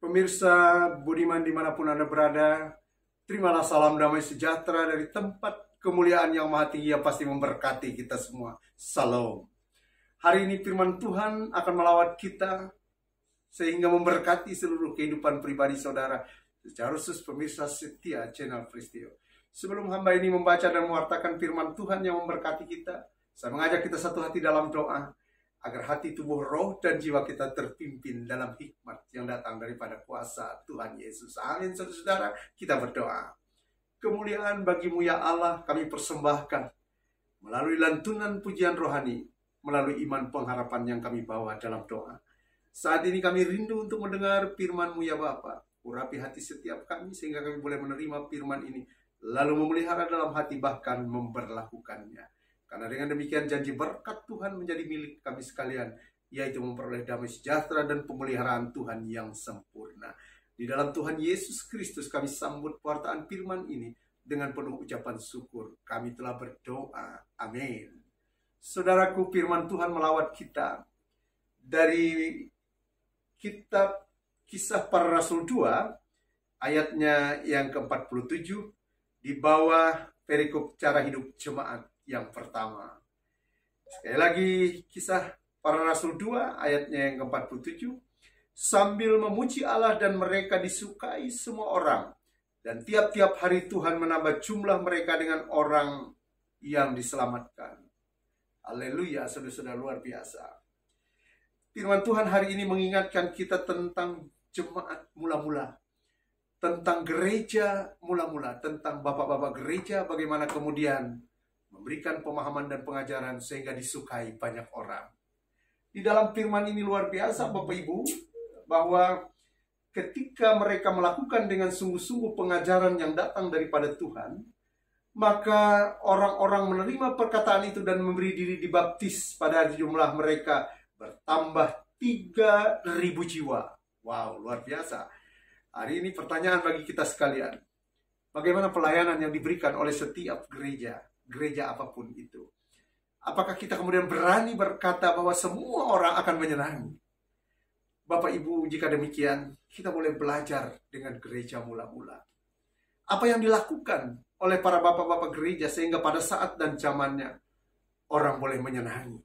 Pemirsa Budiman dimanapun Anda berada, terimalah salam damai sejahtera dari tempat kemuliaan yang maha tinggi yang pasti memberkati kita semua. Salam. Hari ini firman Tuhan akan melawat kita sehingga memberkati seluruh kehidupan pribadi saudara. Secara khusus pemirsa setia channel Fristio. Sebelum hamba ini membaca dan mewartakan firman Tuhan yang memberkati kita, saya mengajak kita satu hati dalam doa, agar hati, tubuh, roh, dan jiwa kita terpimpin dalam hikmat yang datang daripada kuasa Tuhan Yesus. Amin, saudara-saudara, kita berdoa. Kemuliaan bagimu ya Allah kami persembahkan melalui lantunan pujian rohani, melalui iman pengharapan yang kami bawa dalam doa. Saat ini kami rindu untuk mendengar firman-Mu ya Bapa. Urapi hati setiap kami sehingga kami boleh menerima firman ini, lalu memelihara dalam hati bahkan memberlakukannya. Karena dengan demikian janji berkat Tuhan menjadi milik kami sekalian, yaitu memperoleh damai sejahtera dan pemeliharaan Tuhan yang sempurna. Di dalam Tuhan Yesus Kristus kami sambut pewartaan firman ini dengan penuh ucapan syukur. Kami telah berdoa. Amin. Saudaraku, firman Tuhan melawat kita dari kitab Kisah Para Rasul 2, ayatnya yang ke-47, di bawah perikop cara hidup jemaat yang pertama. Sekali lagi, Kisah Para Rasul 2 ayatnya yang ke-47. Sambil memuji Allah dan mereka disukai semua orang, dan tiap-tiap hari Tuhan menambah jumlah mereka dengan orang yang diselamatkan. Haleluya, saudara-saudara, luar biasa. Firman Tuhan hari ini mengingatkan kita tentang jemaat mula-mula, tentang gereja mula-mula, tentang bapak-bapak gereja, bagaimana kemudian memberikan pemahaman dan pengajaran sehingga disukai banyak orang. Di dalam firman ini luar biasa Bapak Ibu, bahwa ketika mereka melakukan dengan sungguh-sungguh pengajaran yang datang daripada Tuhan, maka orang-orang menerima perkataan itu dan memberi diri dibaptis. Pada jumlah mereka bertambah 3.000 jiwa. Wow, luar biasa. Hari ini pertanyaan bagi kita sekalian, bagaimana pelayanan yang diberikan oleh setiap gereja apapun itu? Apakah kita kemudian berani berkata bahwa semua orang akan menyenangi? Bapak Ibu, jika demikian, kita boleh belajar dengan gereja mula-mula. Apa yang dilakukan oleh para bapak-bapak gereja sehingga pada saat dan zamannya orang boleh menyenangi?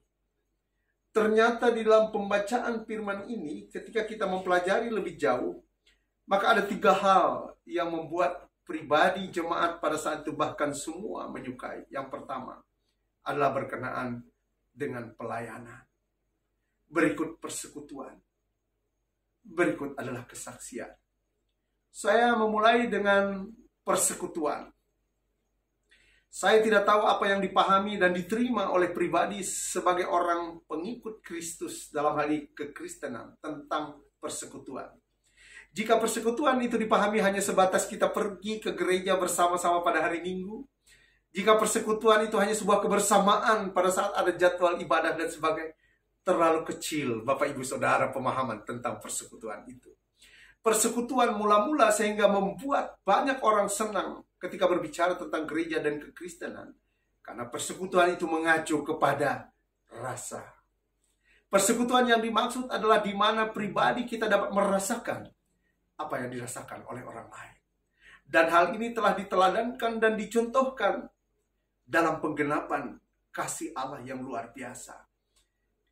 Ternyata di dalam pembacaan firman ini, ketika kita mempelajari lebih jauh, maka ada 3 hal yang membuat pribadi jemaat pada saat itu bahkan semua menyukai. Yang pertama adalah berkenaan dengan pelayanan. Berikut persekutuan. Berikut adalah kesaksian. Saya memulai dengan persekutuan. Saya tidak tahu apa yang dipahami dan diterima oleh pribadi sebagai orang pengikut Kristus dalam hal ini kekristenan tentang persekutuan. Jika persekutuan itu dipahami hanya sebatas kita pergi ke gereja bersama-sama pada hari Minggu, jika persekutuan itu hanya sebuah kebersamaan pada saat ada jadwal ibadah dan sebagainya, terlalu kecil Bapak Ibu Saudara pemahaman tentang persekutuan itu. Persekutuan mula-mula sehingga membuat banyak orang senang ketika berbicara tentang gereja dan kekristenan, karena persekutuan itu mengacu kepada rasa. Persekutuan yang dimaksud adalah di mana pribadi kita dapat merasakan apa yang dirasakan oleh orang lain. Dan hal ini telah diteladankan dan dicontohkan dalam penggenapan kasih Allah yang luar biasa.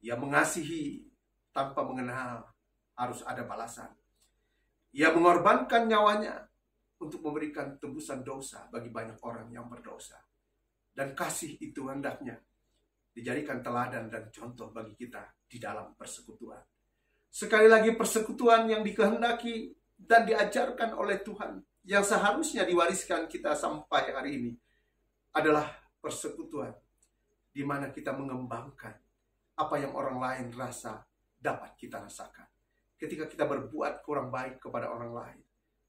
Ia mengasihi tanpa mengenal harus ada balasan. Ia mengorbankan nyawanya untuk memberikan tebusan dosa bagi banyak orang yang berdosa. Dan kasih itu hendaknya dijadikan teladan dan contoh bagi kita di dalam persekutuan. Sekali lagi, persekutuan yang dikehendaki dan diajarkan oleh Tuhan, yang seharusnya diwariskan kita sampai hari ini, adalah persekutuan di mana kita mengembangkan apa yang orang lain rasa dapat kita rasakan. Ketika kita berbuat kurang baik kepada orang lain,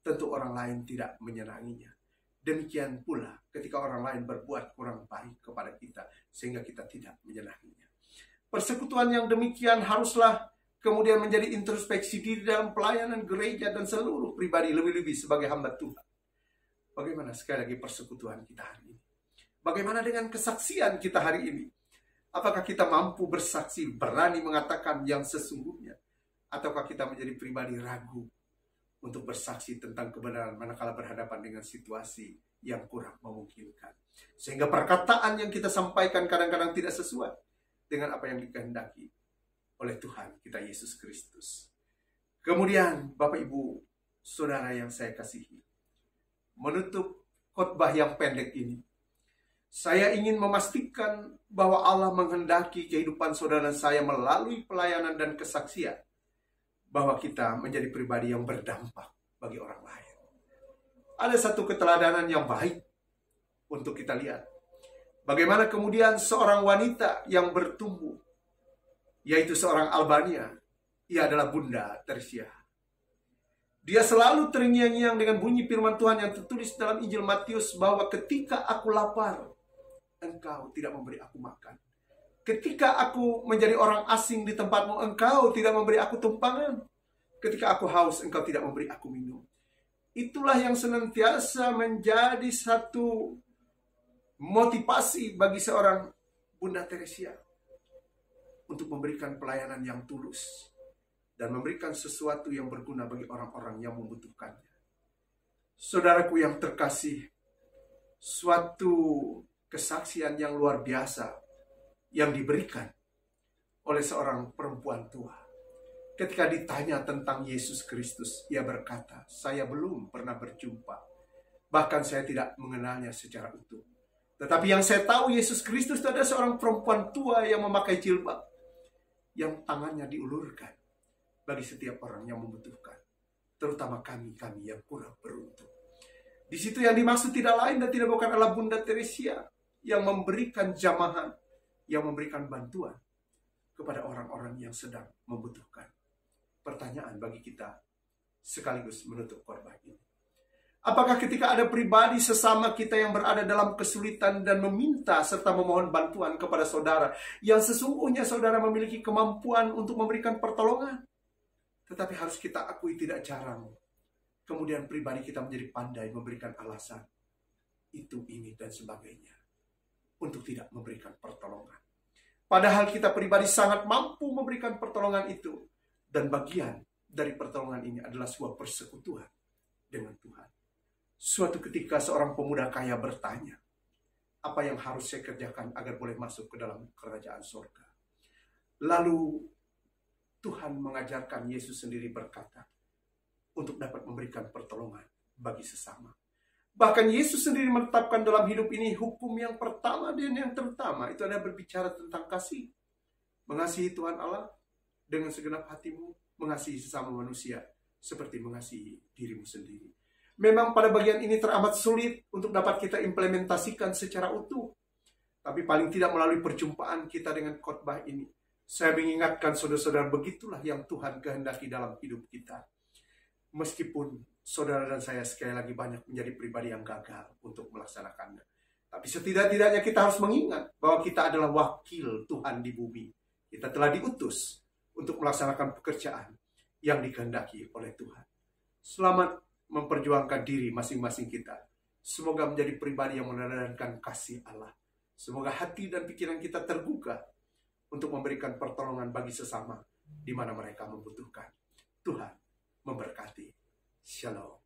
tentu orang lain tidak menyenanginya. Demikian pula ketika orang lain berbuat kurang baik kepada kita, sehingga kita tidak menyenanginya. Persekutuan yang demikian haruslah kemudian menjadi introspeksi diri dalam pelayanan gereja dan seluruh pribadi, lebih-lebih sebagai hamba Tuhan. Bagaimana sekali lagi persekutuan kita hari ini? Bagaimana dengan kesaksian kita hari ini? Apakah kita mampu bersaksi, berani mengatakan yang sesungguhnya? Ataukah kita menjadi pribadi ragu untuk bersaksi tentang kebenaran manakala berhadapan dengan situasi yang kurang memungkinkan. Sehingga perkataan yang kita sampaikan kadang-kadang tidak sesuai dengan apa yang dikehendaki oleh Tuhan kita Yesus Kristus. Kemudian Bapak Ibu Saudara yang saya kasihi, menutup khotbah yang pendek ini, saya ingin memastikan bahwa Allah menghendaki kehidupan saudara saya melalui pelayanan dan kesaksian, bahwa kita menjadi pribadi yang berdampak bagi orang lain. Ada satu keteladanan yang baik untuk kita lihat. Bagaimana kemudian seorang wanita yang bertumbuh, yaitu seorang Albania, ia adalah Bunda Tersia. Dia selalu terngiang-ngiang dengan bunyi firman Tuhan yang tertulis dalam Injil Matius, bahwa ketika aku lapar, engkau tidak memberi aku makan. Ketika aku menjadi orang asing di tempatmu, engkau tidak memberi aku tumpangan. Ketika aku haus, engkau tidak memberi aku minum. Itulah yang senantiasa menjadi satu motivasi bagi seorang Bunda Teresia untuk memberikan pelayanan yang tulus dan memberikan sesuatu yang berguna bagi orang-orang yang membutuhkannya. Saudaraku yang terkasih, suatu kesaksian yang luar biasa yang diberikan oleh seorang perempuan tua. Ketika ditanya tentang Yesus Kristus, ia berkata, saya belum pernah berjumpa. Bahkan saya tidak mengenalnya secara utuh. Tetapi yang saya tahu, Yesus Kristus itu adalah seorang perempuan tua yang memakai jilbab, yang tangannya diulurkan bagi setiap orang yang membutuhkan. Terutama kami yang kurang beruntung. Di situ yang dimaksud tidak lain dan tidak bukan adalah Bunda Teresia yang memberikan jamahan, yang memberikan bantuan kepada orang-orang yang sedang membutuhkan. Pertanyaan bagi kita sekaligus menutup khotbah ini. Apakah ketika ada pribadi sesama kita yang berada dalam kesulitan dan meminta serta memohon bantuan kepada saudara, yang sesungguhnya saudara memiliki kemampuan untuk memberikan pertolongan, tetapi harus kita akui tidak jarang kemudian pribadi kita menjadi pandai memberikan alasan itu, ini, dan sebagainya untuk tidak memberikan pertolongan. Padahal kita pribadi sangat mampu memberikan pertolongan itu. Dan bagian dari pertolongan ini adalah sebuah persekutuan dengan Tuhan. Suatu ketika seorang pemuda kaya bertanya, apa yang harus saya kerjakan agar boleh masuk ke dalam kerajaan surga? Lalu Tuhan mengajarkan, Yesus sendiri berkata, untuk dapat memberikan pertolongan bagi sesama. Bahkan Yesus sendiri menetapkan dalam hidup ini hukum yang pertama dan yang terutama, itu adalah berbicara tentang kasih. Mengasihi Tuhan Allah dengan segenap hatimu, mengasihi sesama manusia seperti mengasihi dirimu sendiri. Memang pada bagian ini teramat sulit untuk dapat kita implementasikan secara utuh. Tapi paling tidak melalui perjumpaan kita dengan khotbah ini, saya mengingatkan saudara-saudara, begitulah yang Tuhan kehendaki dalam hidup kita. Meskipun saudara dan saya sekali lagi banyak menjadi pribadi yang gagal untuk melaksanakannya. Tapi setidak-tidaknya kita harus mengingat bahwa kita adalah wakil Tuhan di bumi. Kita telah diutus untuk melaksanakan pekerjaan yang dikehendaki oleh Tuhan. Selamat memperjuangkan diri masing-masing kita. Semoga menjadi pribadi yang meneladangkan kasih Allah. Semoga hati dan pikiran kita terbuka untuk memberikan pertolongan bagi sesama di mana mereka membutuhkan. Tuhan memberkati. Shalom.